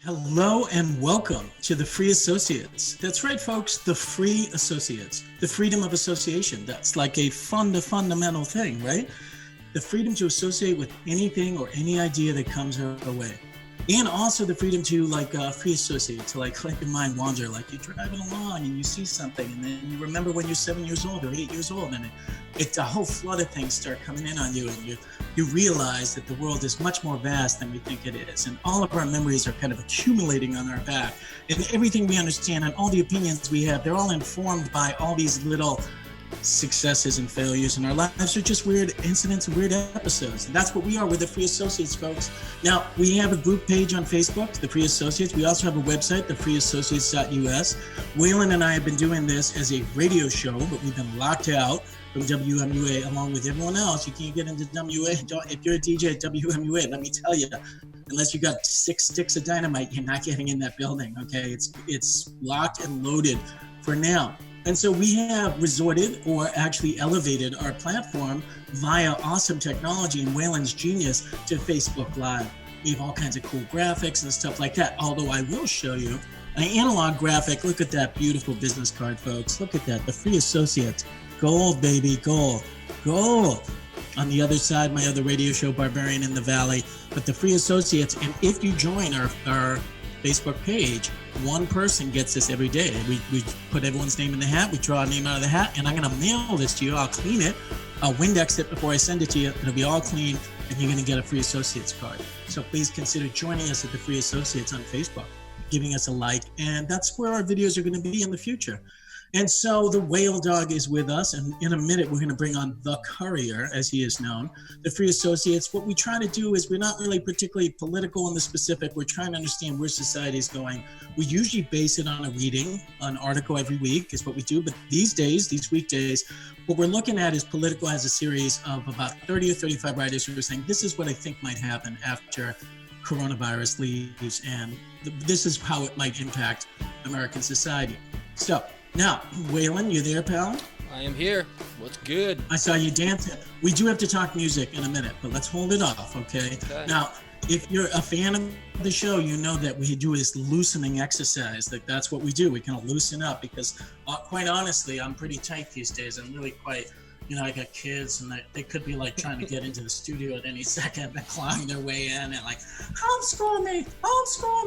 Hello and welcome to the Free Associates. That's right, folks, the Free Associates, the freedom of association. That's like a fundamental thing, right? The freedom to associate with anything or any idea that comes our way. And also the freedom to free associate, to let your mind wander, like you're driving along and you see something and then you remember when you're 7 years old or 8 years old and it's a whole flood of things start coming in on you and you realize that the world is much more vast than we think it is. And all of our memories are kind of accumulating on our back. And everything we understand and all the opinions we have, they're all informed by all these little successes and failures in our lives are just weird incidents and weird episodes. And that's what we are. We're the Free Associates, folks. Now, we have a group page on Facebook, the Free Associates. We also have a website, thefreeassociates.us. Waylon and I have been doing this as a radio show, but we've been locked out from WMUA along with everyone else. You can't get into WMUA. If you're a DJ at WMUA, let me tell you, unless you got 6 sticks of dynamite, you're not getting in that building, okay? It's locked and loaded for now. And so we have resorted or actually elevated our platform via awesome technology and Waylon's genius to Facebook Live. We have all kinds of cool graphics and stuff like that. Although I will show you an analog graphic. Look at that beautiful business card, folks. Look at that. The Free Associates. Gold, baby. Gold. Gold. On the other side, my other radio show, Barbarian in the Valley. But the Free Associates. And if you join our Facebook page, one person gets this every day. We put everyone's name in the hat. We draw a name out of the hat, and I'm going to mail this to you. I'll clean it. I'll Windex it before I send it to you. It'll be all clean, and you're going to get a Free Associates card. So please consider joining us at the Free Associates on Facebook, giving us a like, and that's where our videos are going to be in the future. And so the Whale Dog is with us, and in a minute we're going to bring on the Courier, as he is known, the Free Associates. What we try to do is we're not really particularly political in the specific. We're trying to understand where society is going. We usually base it on a reading, an article every week is what we do. But these days, these weekdays, what we're looking at is Political has a series of about 30 or 35 writers who are saying, this is what I think might happen after coronavirus leaves, and this is how it might impact American society. So, now, Waylon, you there, pal? I am here. What's good? I saw you dancing. We do have to talk music in a minute, but let's hold it off, okay? Now, if you're a fan of the show, you know that we do this loosening exercise. That's what we do. We kind of loosen up because, quite honestly, I'm pretty tight these days. I'm really quite, I got kids and they could be like trying to get into the studio at any second and clawing their way in and like, homeschool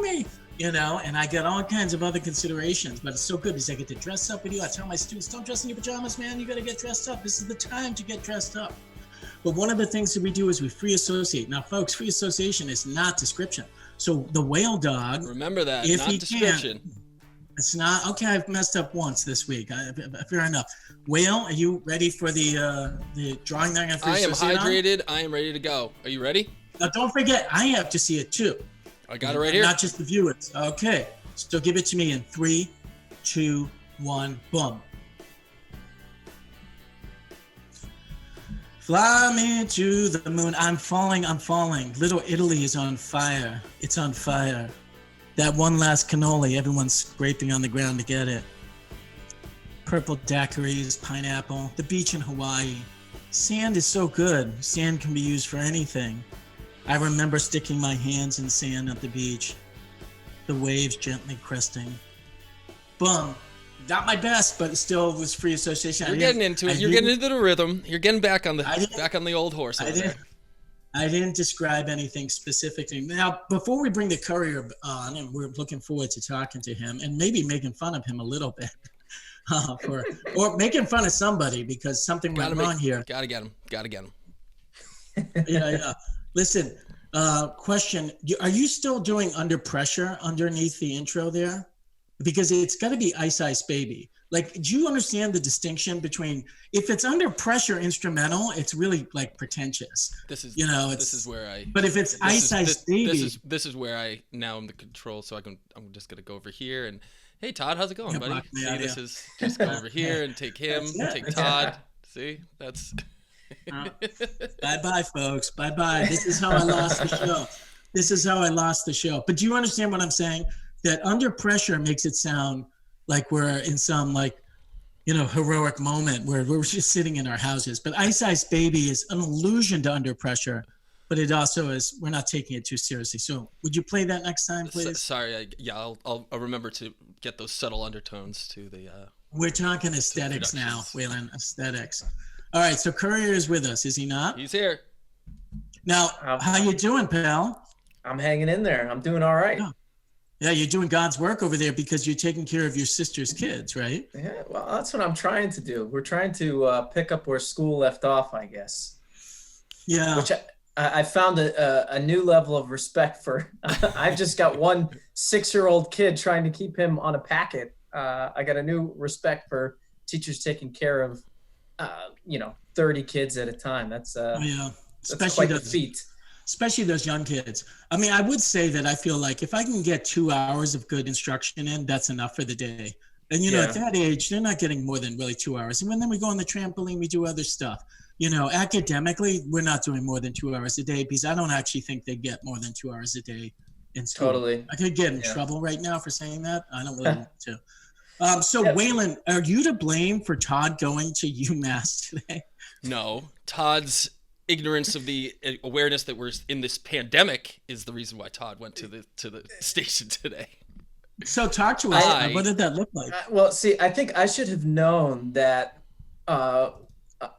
me. And I get all kinds of other considerations, but it's so good because I get to dress up with you. I tell my students, don't dress in your pajamas, man. You got to get dressed up. This is the time to get dressed up. But one of the things that we do is we free associate. Now, folks, free association is not description. So the Whale Dog, remember that, if not he description. It's not, okay, I've messed up once this week. Fair enough. Whale, are you ready for the drawing that I'm going to free associate on? I am hydrated. I am ready to go. Are you ready? Now, don't forget, I have to see it too. I got it right here. Not just the viewers. Okay. So give it to me in 3, 2, 1, boom. Fly me to the moon. I'm falling. Little Italy is on fire. It's on fire. That one last cannoli, everyone's scraping on the ground to get it. Purple daiquiris, pineapple, the beach in Hawaii. Sand is so good. Sand can be used for anything. I remember sticking my hands in sand at the beach, the waves gently cresting. Boom. Not my best, but it still was free association. You're getting into it. You're getting into the rhythm. You're getting back on the old horse. I didn't describe anything specifically. Now, before we bring the Courier on, and we're looking forward to talking to him and maybe making fun of him a little bit, or making fun of somebody because something went wrong here. Gotta get him. Yeah. Listen, question, are you still doing Under Pressure underneath the intro there? Because it's got to be Ice Baby. Like, do you understand the distinction between, if it's Under Pressure instrumental, it's really like pretentious. This is where I. But if it's Ice Baby. This is where I now am the control, so I'm just going to go over here and, hey, Todd, how's it going, buddy? See, this is, just go over here and take him, take Todd. See, that's. Bye-bye, folks. Bye-bye. This is how I lost the show. But do you understand what I'm saying? That Under Pressure makes it sound like we're in some heroic moment where we're just sitting in our houses. But Ice Baby is an allusion to Under Pressure, but it also is, we're not taking it too seriously. So would you play that next time, please? Sorry. I'll remember to get those subtle undertones to the. We're talking aesthetics now, Waylon. Aesthetics. All right. So Courier is with us, is he not? He's here. Now, how you doing, pal? I'm hanging in there. I'm doing all right. Yeah, you're doing God's work over there because you're taking care of your sister's kids, right? Yeah, well, that's what I'm trying to do. We're trying to pick up where school left off, I guess. Yeah. Which I found a new level of respect for. I've just got one 6-year-old kid trying to keep him on a packet. I got a new respect for teachers taking care of, 30 kids at a time. That's quite the feat. Especially those young kids. I mean, I would say that I feel like if I can get 2 hours of good instruction in, that's enough for the day. And, at that age, they're not getting more than really 2 hours. And then we go on the trampoline, we do other stuff. Academically, we're not doing more than 2 hours a day because I don't actually think they get more than 2 hours a day in school. Totally. I could get in trouble right now for saying that. I don't really want to. Waylon, are you to blame for Todd going to UMass today? No, Todd's ignorance of the awareness that we're in this pandemic is the reason why Todd went to the station today. So talk to us. What did that look like? Well, see, I think I should have known that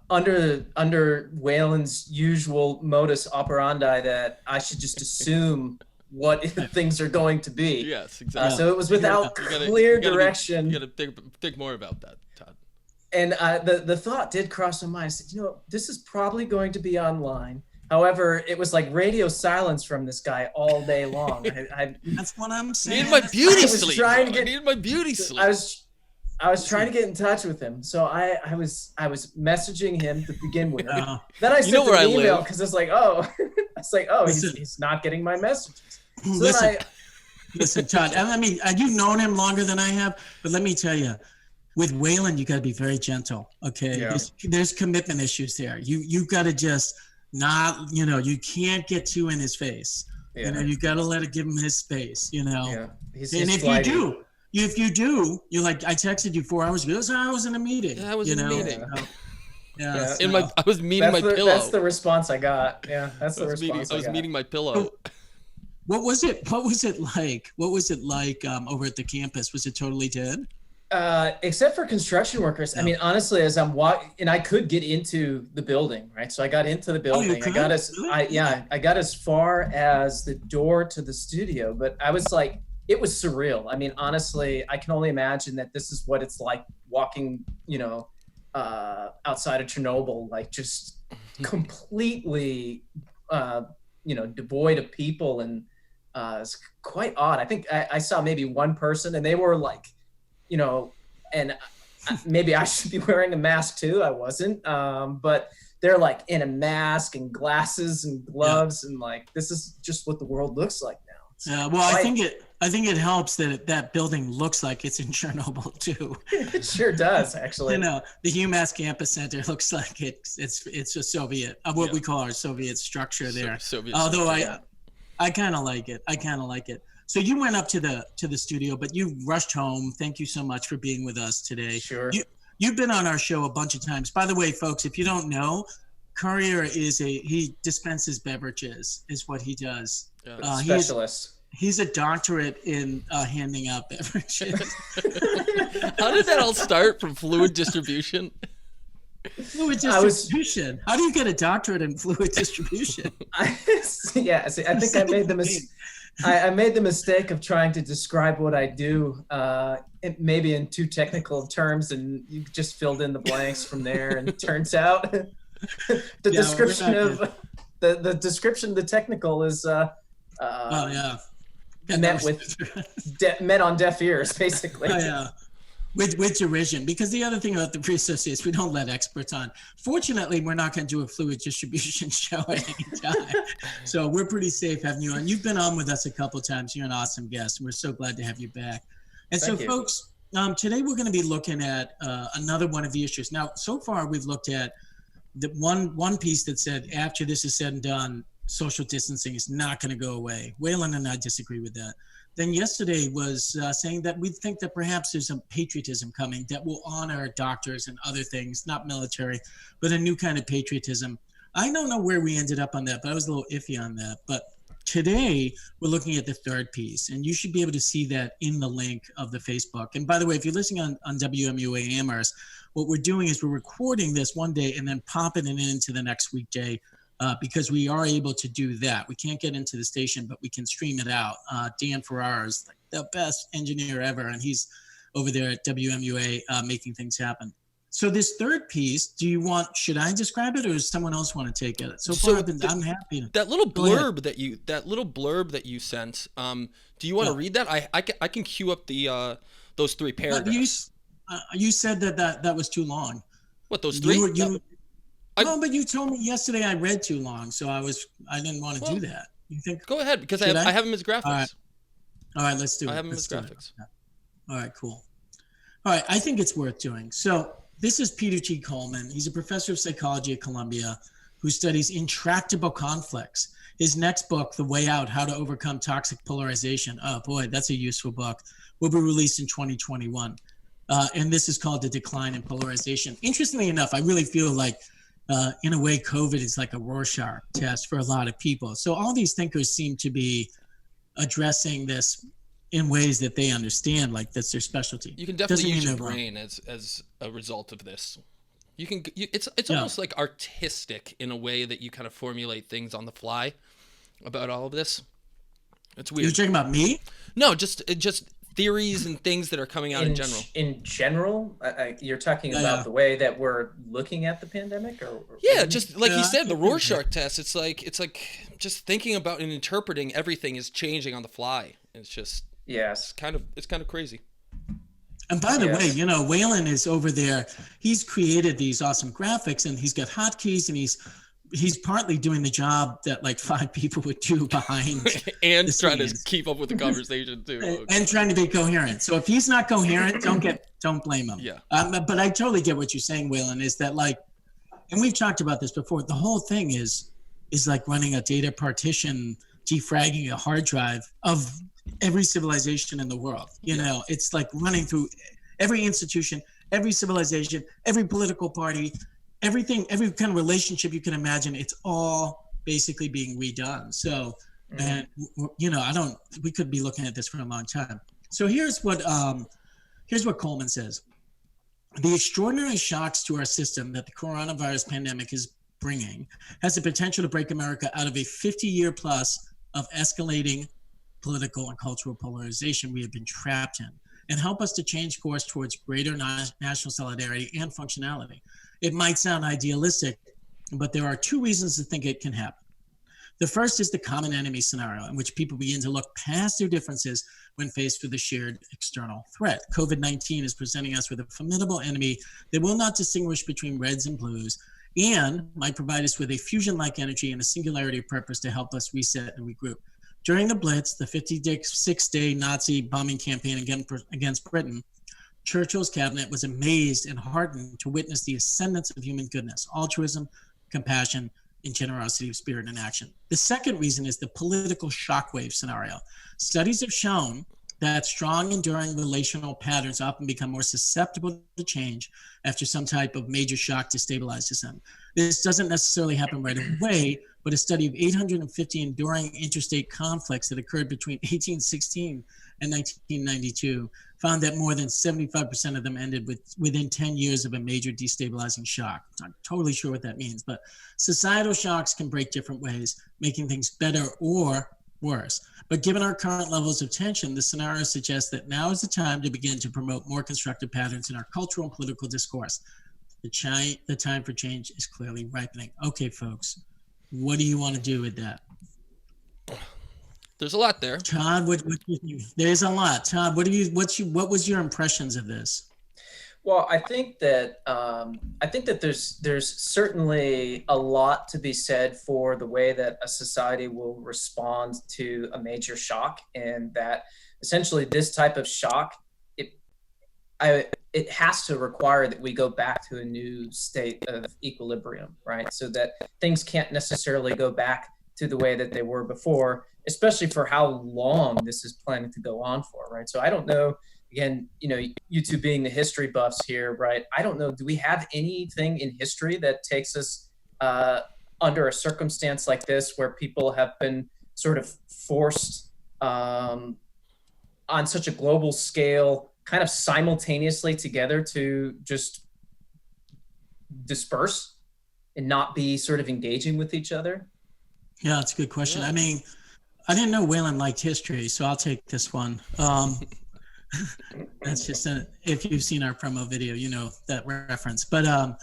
under Waylon's usual modus operandi that I should just assume what things are going to be. Yes, exactly. So it was without clear direction. You got to think more about that, Todd. And the thought did cross my mind. I said, this is probably going to be online. However, it was like radio silence from this guy all day long. That's what I'm saying. I needed my beauty sleep. I needed my beauty sleep. I was trying to get in touch with him, so I was messaging him to begin with. Then I sent an email because it's like, he's not getting my messages. So listen, Todd. I mean, you've known him longer than I have, but let me tell you. With Waylon, you got to be very gentle, okay? Yeah. There's commitment issues there. You got to just not, you can't get too in his face. Yeah. You got to give him his space, Yeah. If you do, you're like, I texted you 4 hours ago. I was in a meeting. Yeah, I was in a meeting. Yeah. I was meeting my pillow. That's the response I got. Yeah, that's the response I was got. meeting my pillow. What was it like? What was it like over at the campus? Was it totally dead? Except for construction workers. I mean, honestly, as I'm walking, and I could get into the building, right? So I got into the building. I got as far as the door to the studio, but I was like, it was surreal. I mean, honestly, I can only imagine that this is what it's like walking, outside of Chernobyl, like just completely, devoid of people, and it's quite odd. I think I saw maybe one person, and they were like, and maybe I should be wearing a mask too. I wasn't, but they're like in a mask and glasses and gloves, and like, this is just what the world looks like now. Yeah, well, I think it helps that that building looks like it's in Chernobyl too. It sure does, actually. The UMass Campus Center looks like it's a Soviet, what we call our Soviet structure there. Although I kind of like it. So you went up to the studio, but you rushed home. Thank you so much for being with us today. Sure. You've been on our show a bunch of times. By the way, folks, if you don't know, Courier he dispenses beverages, is what he does. Yeah. Specialist. He's a doctorate in handing out beverages. How did that all start from fluid distribution? Fluid distribution. How do you get a doctorate in fluid distribution? I think I made the mistake. I made the mistake of trying to describe what I do, maybe in too technical terms, and you just filled in the blanks from there. And it turns out the description of the description, the technical is met on deaf ears, basically. Oh, yeah. With derision, because the other thing about the Free Associates, we don't let experts on. Fortunately, we're not going to do a fluid distribution show at any time, so we're pretty safe having you on. You've been on with us a couple of times. You're an awesome guest, and we're so glad to have you back. And Thank you. Folks, today we're going to be looking at another one of the issues. Now, so far we've looked at the one piece that said after this is said and done, social distancing is not going to go away. Waylon and I disagree with that. Then yesterday was saying that we think that perhaps there's some patriotism coming that will honor doctors and other things, not military, but a new kind of patriotism. I don't know where we ended up on that, but I was a little iffy on that. But today we're looking at the third piece, and you should be able to see that in the link of the Facebook. And by the way, if you're listening on WMUA Amherst, what we're doing is we're recording this one day and then popping it into the next weekday, because we are able to do that. We can't get into the station, but we can stream it out. Dan Farrar is like the best engineer ever, and he's over there at WMUA making things happen. So this third piece, should I describe it, or does someone else want to take it? So far, I'm happy. That little blurb that you sent, do you want to read that? I can queue up the those three paragraphs. You said that was too long. What, those three? No, but you told me yesterday I read too long, so I didn't want to do that. You think? Go ahead, because I have them as graphics. All right, let's do it. I have them as graphics. All right, cool. All right, I think it's worth doing. So this is Peter G. Coleman. He's a professor of psychology at Columbia who studies intractable conflicts. His next book, The Way Out, How to Overcome Toxic Polarization, oh boy, that's a useful book, will be released in 2021. And this is called The Decline in Polarization. Interestingly enough, I really feel like, in a way, COVID is like a Rorschach test for a lot of people. So all these thinkers seem to be addressing this in ways that they understand, like that's their specialty. You can definitely use your brain as a result of this. It's almost like artistic in a way that you kind of formulate things on the fly about all of this. It's weird. You're talking about me? No, just theories and things that are coming out in general. In general, you're talking about the way that we're looking at the pandemic, or just like you said, the Rorschach test. It's like just thinking about and interpreting everything is changing on the fly. It's just. Yes. It's kind of crazy. And by the way, Waylon is over there. He's created these awesome graphics, and he's got hotkeys, and he's partly doing the job that like 5 people would do behind and trying to keep up with the conversation too. And trying to be coherent. So if he's not coherent, don't blame him. Yeah. But I totally get what you're saying, Waylon, is that like, and we've talked about this before, the whole thing is like running a data partition, defragging a hard drive of every civilization in the world. It's like running through every institution, every civilization, every political party, everything, every kind of relationship you can imagine. It's all basically being redone. So, and we could be looking at this for a long time. So here's what Coleman says. The extraordinary shocks to our system that the coronavirus pandemic is bringing has the potential to break America out of a 50-year plus of escalating political and cultural polarization we have been trapped in, and help us to change course towards greater national solidarity and functionality. It might sound idealistic, but there are 2 reasons to think it can happen. The first is the common enemy scenario, in which people begin to look past their differences when faced with a shared external threat. COVID-19 is presenting us with a formidable enemy that will not distinguish between reds and blues, and might provide us with a fusion-like energy and a singularity of purpose to help us reset and regroup. During the Blitz, the 56-day Nazi bombing campaign against Britain, Churchill's cabinet was amazed and heartened to witness the ascendance of human goodness, altruism, compassion, and generosity of spirit and action. The second reason is the political shockwave scenario. Studies have shown that strong, enduring relational patterns often become more susceptible to change after some type of major shock destabilizes them. This doesn't necessarily happen right away, but a study of 850 enduring interstate conflicts that occurred between 1816 and 1992 found that more than 75% of them ended within 10 years of a major destabilizing shock. I'm not totally sure what that means, but societal shocks can break different ways, making things better or worse. But given our current levels of tension, the scenario suggests that now is the time to begin to promote more constructive patterns in our cultural and political discourse. The time for change is clearly ripening. Okay, folks, what do you want to do with that? There's a lot there. Todd, there's a lot. Todd, what was your impressions of this? Well, I think that there's certainly a lot to be said for the way that a society will respond to a major shock, and that essentially this type of shock, it has to require that we go back to a new state of equilibrium, right? So that things can't necessarily go back to the way that they were before, especially for how long this is planning to go on for, right? So I don't know. Again, you two being the history buffs here, right? I don't know. Do we have anything in history that takes us under a circumstance like this where people have been sort of forced on such a global scale, kind of simultaneously together to just disperse and not be sort of engaging with each other? Yeah, that's a good question. Yeah. I mean, I didn't know Waylon liked history, so I'll take this one. That's just if you've seen our promo video, you know that reference. But well,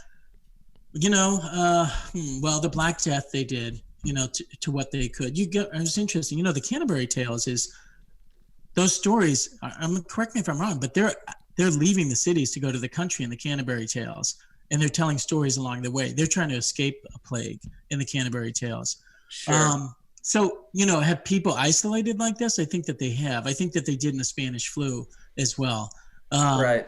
the Black Death they did, to what they could. It was interesting. The Canterbury Tales is those stories. Correct me if I'm wrong, but they're leaving the cities to go to the country in the Canterbury Tales, and they're telling stories along the way. They're trying to escape a plague in the Canterbury Tales. Sure. So, have people isolated like this? I think that they have. I think that they did in the Spanish flu as well. Right.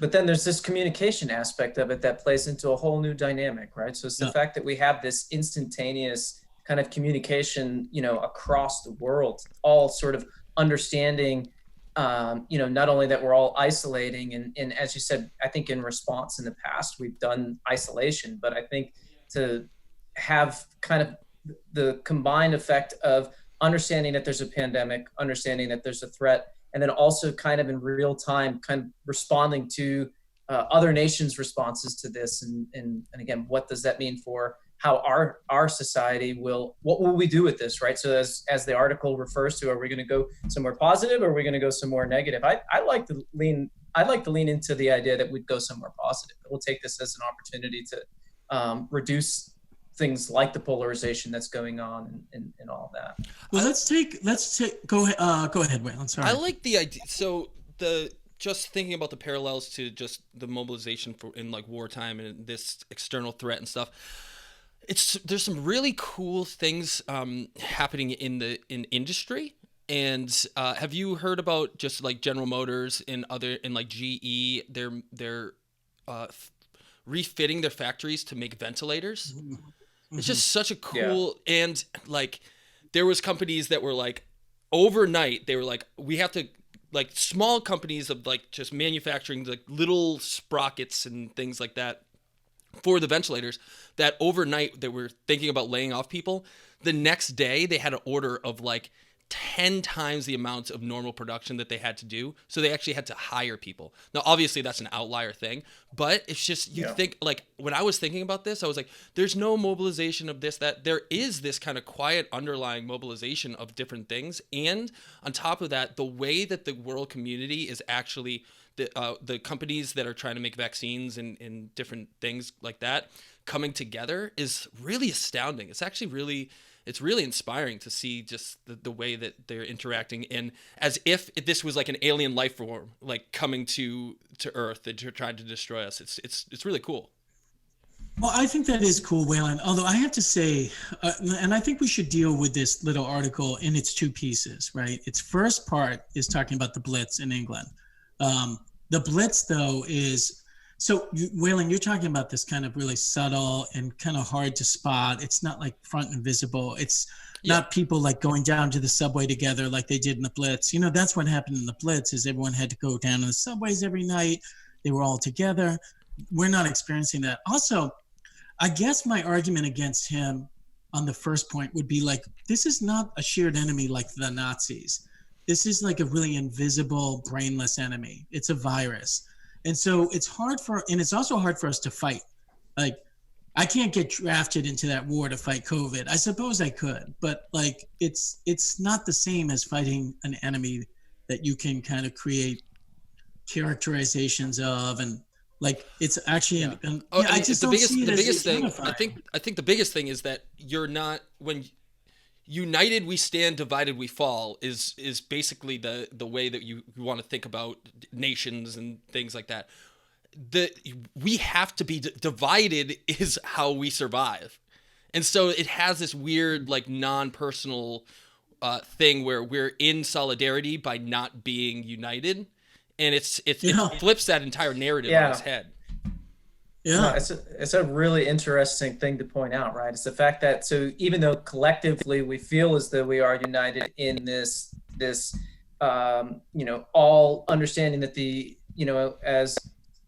But then there's this communication aspect of it that plays into a whole new dynamic, right? So it's the fact that we have this instantaneous kind of communication, across the world, all sort of understanding, not only that we're all isolating and as you said, I think in response in the past, we've done isolation, but I think to have kind of the combined effect of understanding that there's a pandemic, understanding that there's a threat, and then also kind of in real time, kind of responding to other nations' responses to this. And again, what does that mean for how our society what will we do with this, right? So as the article refers to, are we going to go somewhere positive or are we going to go somewhere negative? I'd like to lean into the idea that we'd go somewhere positive. We'll take this as an opportunity to reduce things like the polarization that's going on and all that. Well, let's take go ahead, Waylon. Sorry. I like the idea. So just thinking about the parallels to just the mobilization in like wartime and this external threat and stuff. There's some really cool things happening in industry. And have you heard about just like General Motors and like GE? They're refitting their factories to make ventilators. Mm-hmm. It's just such a cool and like there was companies that were like overnight they were like we have to like small companies of like just manufacturing like little sprockets and things like that for the ventilators that overnight they were thinking about laying off people. The next day they had an order of like 10 times the amount of normal production that they had to do. So they actually had to hire people. Now, obviously that's an outlier thing, but it's just, you think like when I was thinking about this, I was like, there's no mobilization of this, that there is this kind of quiet underlying mobilization of different things. And on top of that, the way that the world community is actually the companies that are trying to make vaccines and different things like that coming together is really astounding. It's actually it's really inspiring to see just the way that they're interacting in as if this was like an alien life form, like coming to Earth that are trying to destroy us. It's really cool. Well, I think that is cool, Waylon. Although I have to say, and I think we should deal with this little article in its two pieces, right? Its first part is talking about the Blitz in England. The Blitz, though, is... So, Waylon, you're talking about this kind of really subtle and kind of hard to spot. It's not like front and visible. It's not people like going down to the subway together like they did in the Blitz. That's what happened in the Blitz is everyone had to go down to the subways every night. They were all together. We're not experiencing that. Also, I guess my argument against him on the first point would be like, this is not a shared enemy like the Nazis. This is like a really invisible, brainless enemy. It's a virus. And so it's also hard for us to fight. Like, I can't get drafted into that war to fight COVID. I suppose I could, but like, it's not the same as fighting an enemy that you can kind of create characterizations of, and like, it's actually. I just don't see it as biggest thing. unifying. I think the biggest thing is that you're not when. United we stand, divided we fall is basically the way that you want to think about nations and things like that. We have to be divided is how we survive. And so it has this weird like non-personal thing where we're in solidarity by not being united. And it flips that entire narrative on its head. Yeah, no, it's a really interesting thing to point out, right? It's the fact that so even though collectively we feel as though we are united in this all understanding that as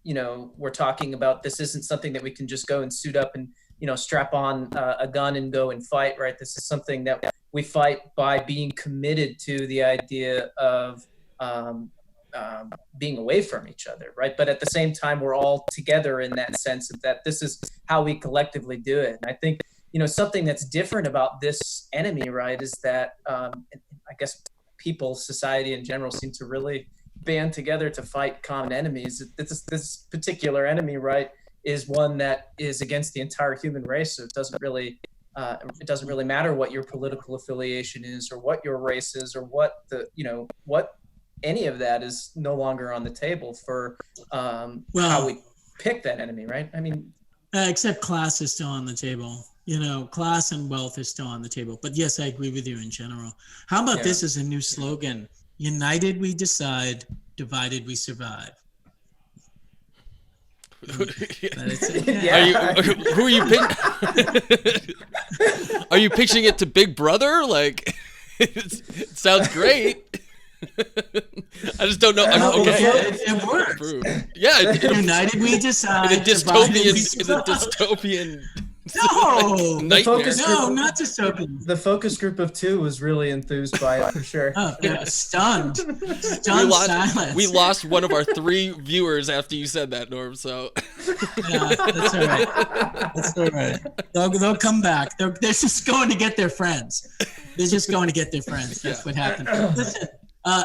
we're talking about, this isn't something that we can just go and suit up and strap on a gun and go and fight, right? This is something that we fight by being committed to the idea of um, being away from each other, right? But at the same time, we're all together in that sense of that this is how we collectively do it. And I think, something that's different about this enemy, right, is that I guess people, society in general, seem to really band together to fight common enemies. This particular enemy, right, is one that is against the entire human race. So it doesn't really matter what your political affiliation is or what your race is or what any of that is no longer on the table for how we pick that enemy, right? I mean, except class is still on the table. Class and wealth is still on the table. But yes, I agree with you in general. How about this as a new slogan? United we decide, divided we survive. Who are you Are you pitching it to Big Brother? Like, it sounds great. I just don't know. It works. Yeah. United we decide. In a dystopian. No, not dystopian. The focus group of 2 was really enthused by it for sure. Oh, yeah, stunned silence. We lost one of our 3 viewers after you said that, Norm. So yeah, that's all right. That's all right. They'll come back. They're just going to get their friends. They're just going to get their friends. That's what happened. Listen,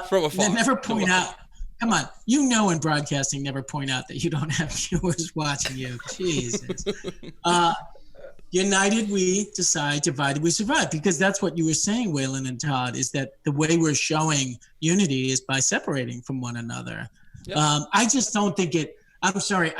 from afar. Never point out. Come on, in broadcasting, never point out that you don't have viewers watching you. Jesus. United we decide, divided we survive, because that's what you were saying, Waylon and Todd, is that the way we're showing unity is by separating from one another. Yep. I just don't think I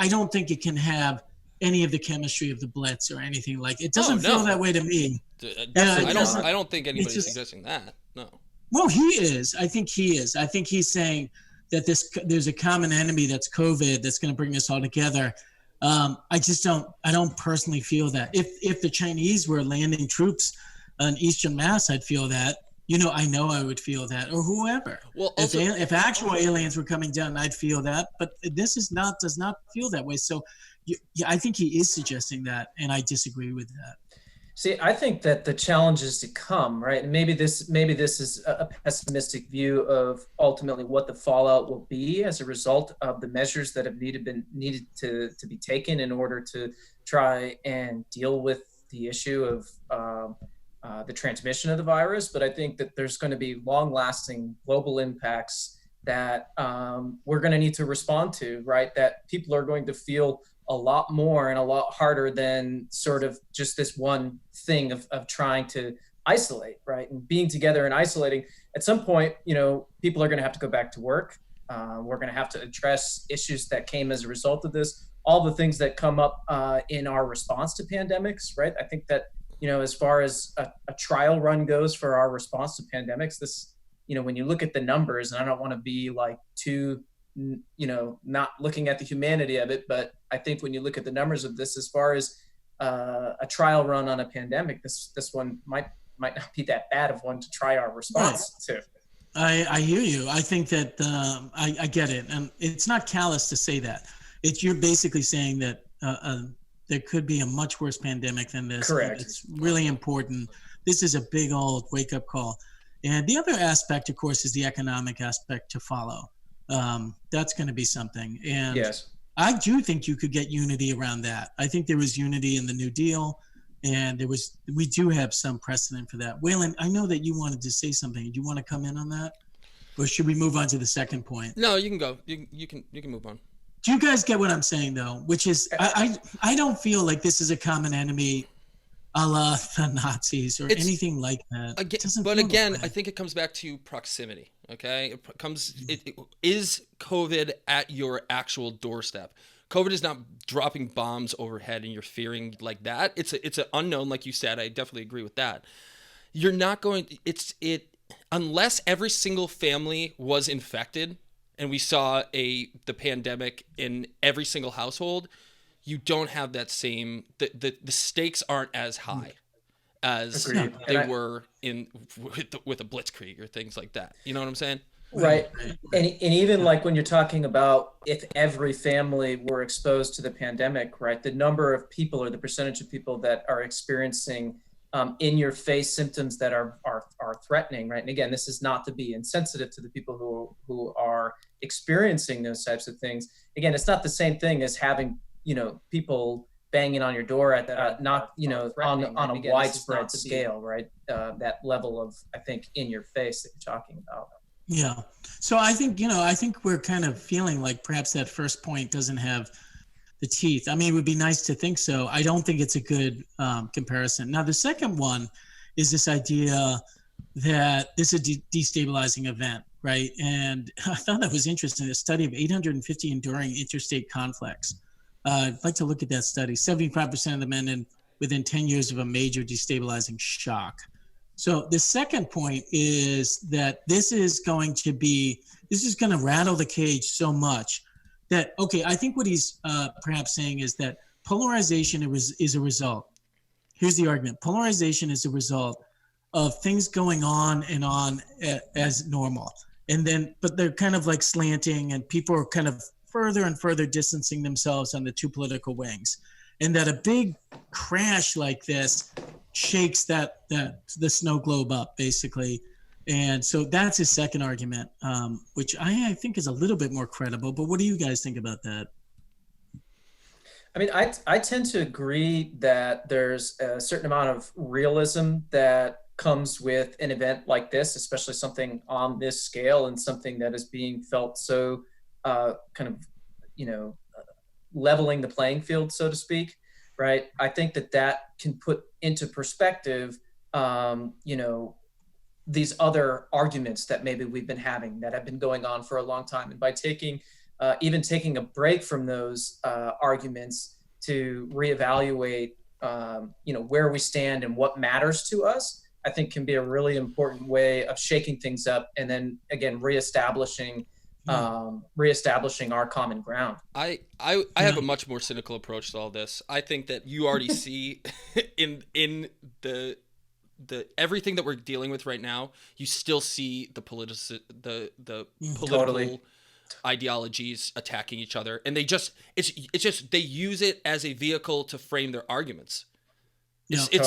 don't think it can have any of the chemistry of the Blitz or anything like it. It doesn't feel that way to me. I don't think anybody's suggesting that. No. Well, he is. I think he is. I think he's saying that there's a common enemy that's COVID that's going to bring us all together. I don't personally feel that. If the Chinese were landing troops on Eastern Mass, I'd feel that. I know I would feel that, or whoever. Well, also, if actual aliens were coming down, I'd feel that. But this does not feel that way. So, I think he is suggesting that, and I disagree with that. See, I think that the challenge is to come, right? And maybe this is a pessimistic view of ultimately what the fallout will be as a result of the measures that have needed to be taken in order to try and deal with the issue of the transmission of the virus. But I think that there's going to be long-lasting global impacts that we're going to need to respond to, right? That people are going to feel a lot more and a lot harder than sort of just this one thing of trying to isolate, right? And being together and isolating. At some point, people are going to have to go back to work. We're going to have to address issues that came as a result of this, all the things that come up in our response to pandemics, right? I think that, as far as a trial run goes for our response to pandemics, this, when you look at the numbers, and I don't want to be like too not looking at the humanity of it, but I think when you look at the numbers of this, as far as a trial run on a pandemic, this one might not be that bad of one to try our response to. I hear you. I think that I get it, and it's not callous to say that. You're basically saying that there could be a much worse pandemic than this. Correct. It's really important. This is a big old wake-up call. And the other aspect, of course, is the economic aspect to follow. That's going to be something. And yes. I do think you could get unity around that. I think there was unity in the New Deal, and we do have some precedent for that. Waylon, I know that you wanted to say something. Do you want to come in on that? Or should we move on to the second point? No, you can go. You can move on. Do you guys get what I'm saying, though? Which is, I don't feel like this is a common enemy a la the Nazis or anything like that. Again, I think it comes back to proximity. Okay, it is COVID at your actual doorstep. COVID is not dropping bombs overhead and you're fearing like that. It's an unknown, like you said. I definitely agree with that. You're not going. Unless every single family was infected and we saw the pandemic in every single household. You don't have that same the stakes aren't as high as they were with a blitzkrieg or things like that. You know what I'm saying? Right. And even like when you're talking about if every family were exposed to the pandemic, right, the number of people or the percentage of people that are experiencing in your face symptoms that are threatening, right? And again, this is not to be insensitive to the people who are experiencing those types of things. Again, it's not the same thing as having, people banging on your door at not, on a again, widespread scale, right? That level of, I think, in your face that you're talking about. Yeah. So I think we're kind of feeling like perhaps that first point doesn't have the teeth. I mean, it would be nice to think so. I don't think it's a good comparison. Now, the second one is this idea that this is a destabilizing event, right? And I thought that was interesting. A study of 850 enduring interstate conflicts. I'd like to look at that study. 75% of the men within 10 years of a major destabilizing shock. So the second point is that this is going to rattle the cage so much that, okay, I think what he's perhaps saying is that polarization is a result. Here's the argument. Polarization is a result of things going on and on as normal. But they're kind of like slanting, and people are kind of further and further distancing themselves on the two political wings. And that a big crash like this shakes the snow globe up, basically. And so that's his second argument, which I think is a little bit more credible. But what do you guys think about that? I mean, I tend to agree that there's a certain amount of realism that comes with an event like this, especially something on this scale and something that is being felt so kind of, leveling the playing field, so to speak, right? I think that can put into perspective, these other arguments that maybe we've been having that have been going on for a long time. And by taking a break from those arguments to reevaluate, where we stand and what matters to us, I think can be a really important way of shaking things up and then again reestablishing our common ground. I have a much more cynical approach to all this. I think that you already see in the everything that we're dealing with right now, you still see the political totally ideologies attacking each other, and they use it as a vehicle to frame their arguments. It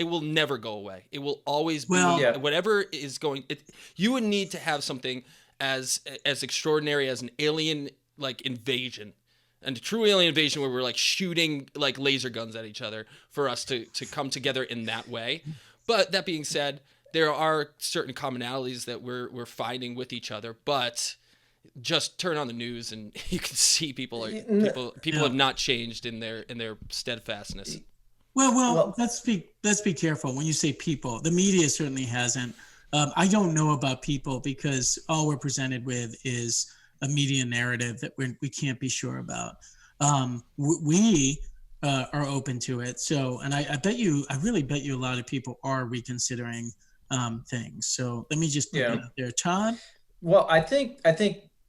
will never go away. It will always be whatever is going. You would need to have something as extraordinary as an alien like invasion, and a true alien invasion where we're like shooting like laser guns at each other for us to come together in that way. But that being said, there are certain commonalities that we're finding with each other, but just turn on the news and you can see people have not changed in their steadfastness. Well, let's be careful when you say people. The media certainly hasn't. I don't know about people because all we're presented with is a media narrative that we can't be sure about. We are open to it. So, and I really bet you a lot of people are reconsidering things. So let me just put it out there. Todd? Well, I think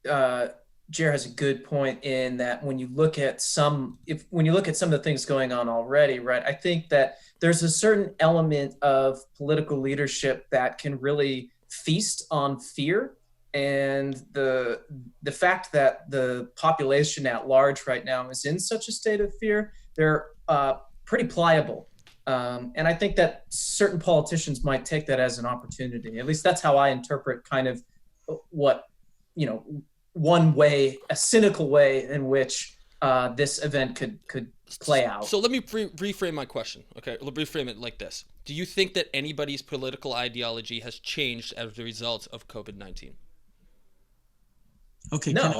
Jer has a good point in that when you look at some of the things going on already, right? I think that there's a certain element of political leadership that can really feast on fear, and the fact that the population at large right now is in such a state of fear, they're pretty pliable. And I think that certain politicians might take that as an opportunity. At least that's how I interpret kind of what, one way, a cynical way in which this event could play out. So let me reframe my question. Okay, let me reframe it like this. Do you think that anybody's political ideology has changed as a result of COVID-19? Okay, no.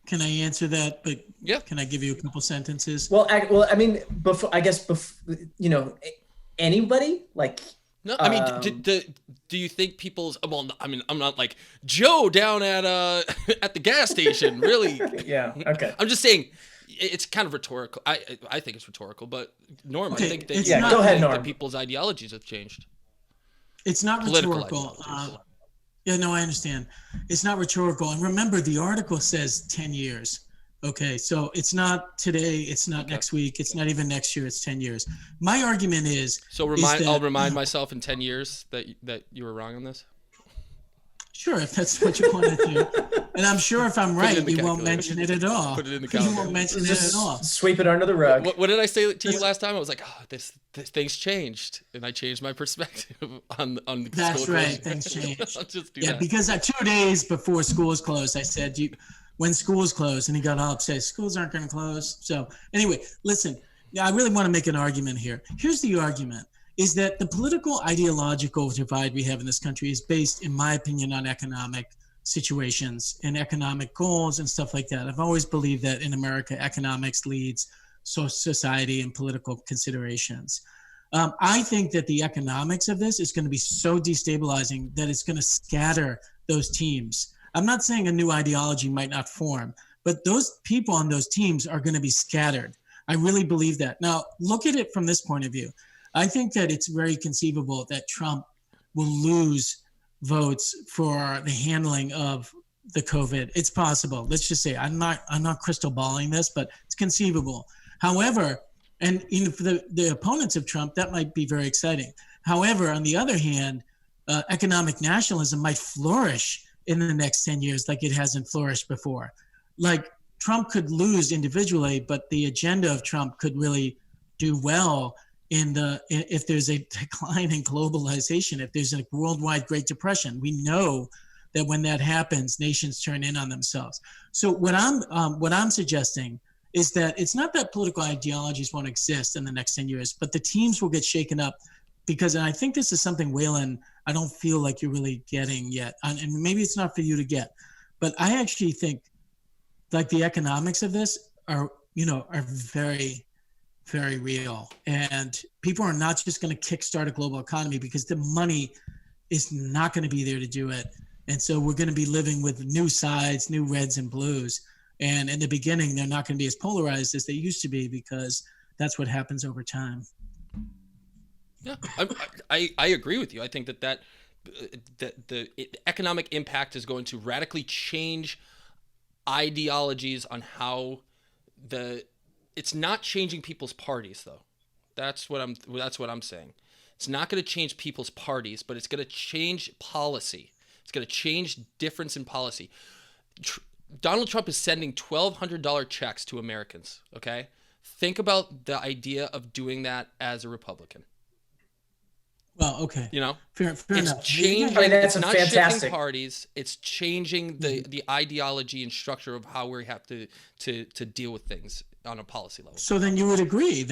Can I answer that? But yeah, can I give you a couple sentences? Well, I mean, anybody like. No, I mean, do you think people's? Well, I mean, I'm not like Joe down at at the gas station, really. Yeah. Okay. I'm just saying, it's kind of rhetorical. I think it's rhetorical, but Norm, okay, I think go ahead, Norm. That people's ideologies have changed. It's not rhetorical. Yeah, no, I understand. It's not rhetorical. And remember, the article says 10 years. Okay, so it's not today, it's not next week, it's not even next year, it's 10 years. My argument is... So I'll remind myself in 10 years that you were wrong on this? Sure, if that's what you want to do. And I'm sure if I'm right, you won't mention it at all. Put it in the calendar. You won't mention it at all. Sweep it under the rug. What did I say to you last time? I was like, oh, this things changed, and I changed my perspective on the That's school right, closure. things changed. I'll just do yeah, that. Because 2 days before schools closed, I said, when schools close, and he got all upset. Schools aren't going to close. So anyway, listen, I really want to make an argument here. Here's the argument, is that the political ideological divide we have in this country is based, in my opinion, on economic situations and economic goals and stuff like that. I've always believed that in America, economics leads society and political considerations. I think that the economics of this is going to be so destabilizing that it's going to scatter those teams. I'm not saying a new ideology might not form, but those people on those teams are going to be scattered. I really believe that. Now, look at it from this point of view. I think that it's very conceivable that Trump will lose votes for the handling of the COVID. It's possible. Let's just say I'm not crystal balling this, but it's conceivable. However, and for the opponents of Trump, that might be very exciting. However, on the other hand, economic nationalism might flourish in the next 10 years like it hasn't flourished before. Like Trump could lose individually, but the agenda of Trump could really do well if there's a decline in globalization, if there's a worldwide Great Depression. We know that when that happens, nations turn in on themselves. So what I'm suggesting is that it's not that political ideologies won't exist in the next 10 years, but the teams will get shaken up because, and I think this is something, Waylon, I don't feel like you're really getting yet, and maybe it's not for you to get, but I actually think like the economics of this are very, very real. And people are not just going to kickstart a global economy because the money is not going to be there to do it. And so we're going to be living with new sides, new reds and blues. And in the beginning, they're not going to be as polarized as they used to be because that's what happens over time. Yeah, I agree with you. I think that the economic impact is going to radically change ideologies on how it's not changing people's parties though. That's what I'm saying. It's not going to change people's parties, but it's going to change policy. It's going to change difference in policy. Donald Trump is sending $1,200 checks to Americans. Okay, think about the idea of doing that as a Republican. Well, okay. Fair it's enough. Changing, that's it's not fantastic. shifting parties. It's changing the ideology and structure of how we have to deal with things on a policy level. So then you would agree.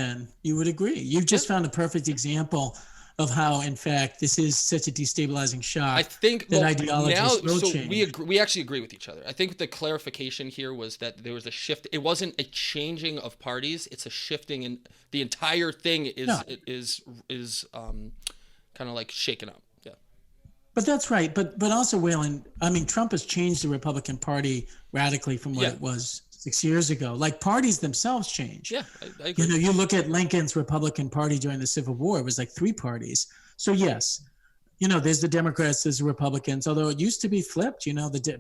You've just found a perfect example of how, in fact, this is such a destabilizing shock. I think that ideologies will change. We actually agree with each other. I think the clarification here was that there was a shift. It wasn't a changing of parties. It's a shifting, and the entire thing is kind of like shaken up. Yeah. But that's right. But also, Waylon, I mean, Trump has changed the Republican Party radically from what it was 6 years ago. Like parties themselves change. Yeah, I agree. You look at Lincoln's Republican Party during the Civil War, it was like 3 parties. So yes, there's the Democrats, there's the Republicans, although it used to be flipped.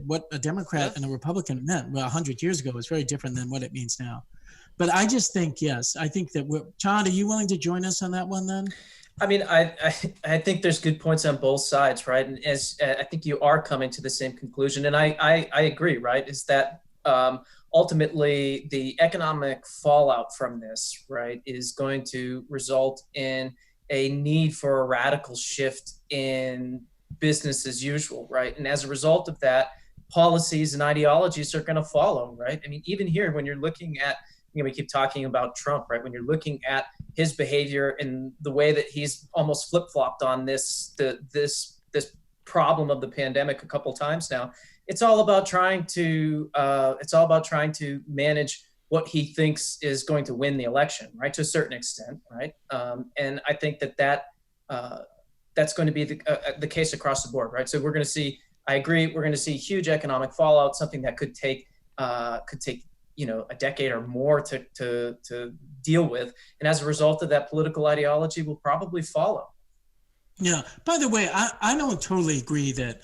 What a Democrat and a Republican meant 100 years ago was very different than what it means now. But I just think, yes, I think that Todd, are you willing to join us on that one then? I mean, I think there's good points on both sides, right? And as I think you are coming to the same conclusion, and I agree, right? Is that ultimately the economic fallout from this, right, is going to result in a need for a radical shift in business as usual, right? And as a result of that, policies and ideologies are going to follow, right? I mean, even here, when you're looking at, we keep talking about Trump, right? When you're looking at his behavior and the way that he's almost flip-flopped on this problem of the pandemic a couple times now, it's all about trying to manage what he thinks is going to win the election, right? To a certain extent, right? And I think that's going to be the case across the board, right? So we're going to see. I agree. We're going to see huge economic fallout, something that could take a decade or more to deal with. And as a result of that, political ideology will probably follow. Yeah. By the way, I don't totally agree that.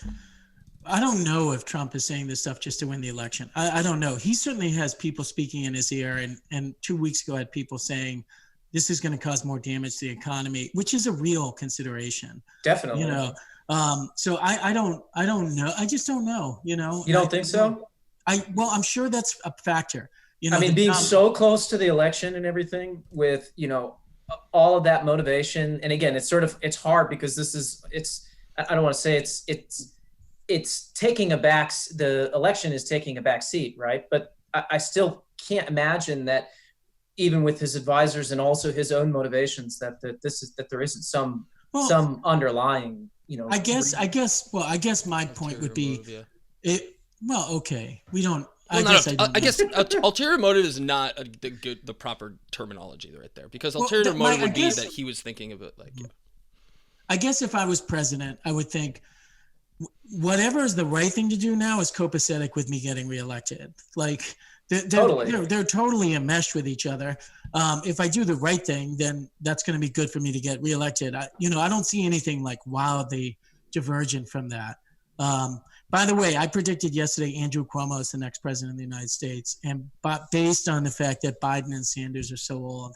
I don't know if Trump is saying this stuff just to win the election. I don't know. He certainly has people speaking in his ear. And 2 weeks ago, I had people saying this is going to cause more damage to the economy, which is a real consideration. Definitely. So I don't know. I just don't know, you know. You don't think so? Well, I'm sure that's a factor. You know, I mean, being so close to the election and everything with, all of that motivation. And again, it's hard because I don't want to say it's taking the election is taking a back seat, right? But I still can't imagine that even with his advisors and also his own motivations that there isn't some underlying, I guess my point would be okay. We don't. I guess ulterior motive is not the proper terminology right there, because ulterior motive would be that he was thinking of it like. Yeah. I guess if I was president, I would think whatever is the right thing to do now is copacetic with me getting reelected. Like they're totally enmeshed with each other. If I do the right thing, then that's going to be good for me to get reelected. I don't see anything like wildly divergent from that. By the way, I predicted yesterday Andrew Cuomo is the next president of the United States, but based on the fact that Biden and Sanders are so old,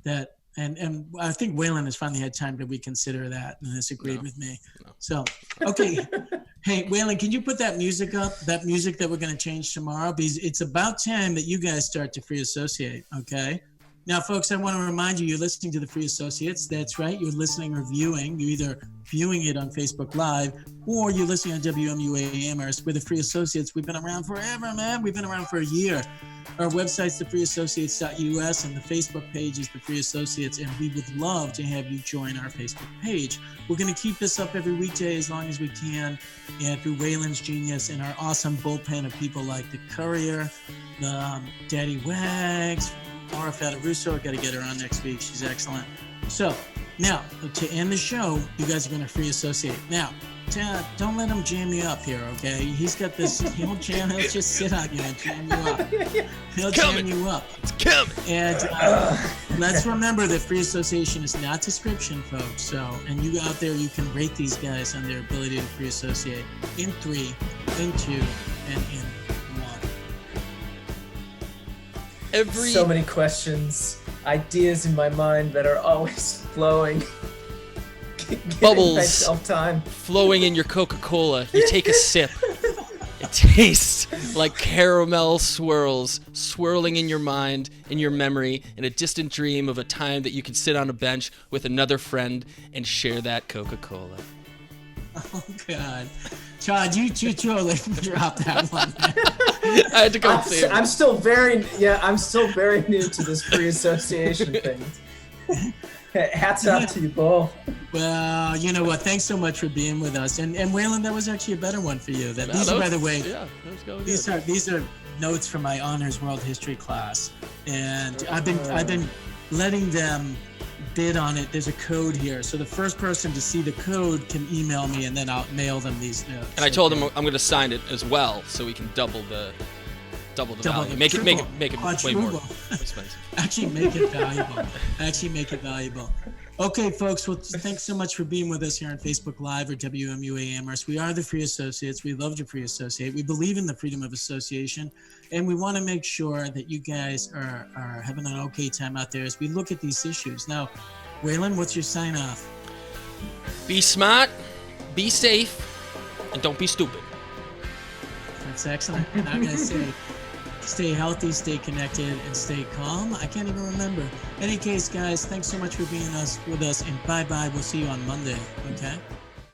that and I think Waylon has finally had time to reconsider that and has agreed with me. No. So, okay. Hey, Waylon, can you put that music up? That music that we're going to change tomorrow, because it's about time that you guys start to free associate. Okay. Now, folks, I want to remind you, you're listening to the Free Associates. That's right. You're listening or viewing. You're either viewing it on Facebook Live or you're listening on WMUA Amherst. We're the Free Associates. We've been around forever, man. We've been around for a year. Our website's thefreeassociates.us and the Facebook page is The Free Associates, and we would love to have you join our Facebook page. We're going to keep this up every weekday as long as we can, and through Waylon's genius and our awesome bullpen of people like the Courier, the Daddy Wags, Laura Fatarusso. I got to get her on next week. She's excellent. So now to end the show, you guys are going to free associate. Now, don't let him jam you up here, okay? He's got this. He'll just sit on you and jam you up. He'll jam you up. It's coming. And let's remember that free association is not description, folks. So, and you out there, you can rate these guys on their ability to free associate in 3, in 2, and in 1. So many questions, ideas in my mind that are always flowing. Bubbles time. Flowing in your Coca-Cola. You take a sip. It tastes like caramel swirls swirling in your mind, in your memory, in a distant dream of a time that you could sit on a bench with another friend and share that Coca-Cola. Oh, God. Todd, you totally dropped that one. I had to go see it. I'm still very new to this free association thing. Hats off to you both. Well, you know what? Thanks so much for being with us. And Waylon, that was actually a better one for you. By the way, these are notes from my honors world history class, and I've been letting them bid on it. There's a code here, so the first person to see the code can email me, and then I'll mail them these notes. And I told them I'm going to sign it as well, so we can double the value. Make it way more expensive. Actually, make it valuable. Okay, folks. Well, thanks so much for being with us here on Facebook Live or WMUA Amherst. We are the Free Associates. We love to free associate. We believe in the freedom of association, and we want to make sure that you guys are having an okay time out there as we look at these issues. Now, Waylon, what's your sign off? Be smart, be safe, and don't be stupid. That's excellent. And I'm going to say, stay healthy, stay connected, and stay calm. I can't even remember. In any case, guys, thanks so much for being with us, and bye-bye. We'll see you on Monday, okay?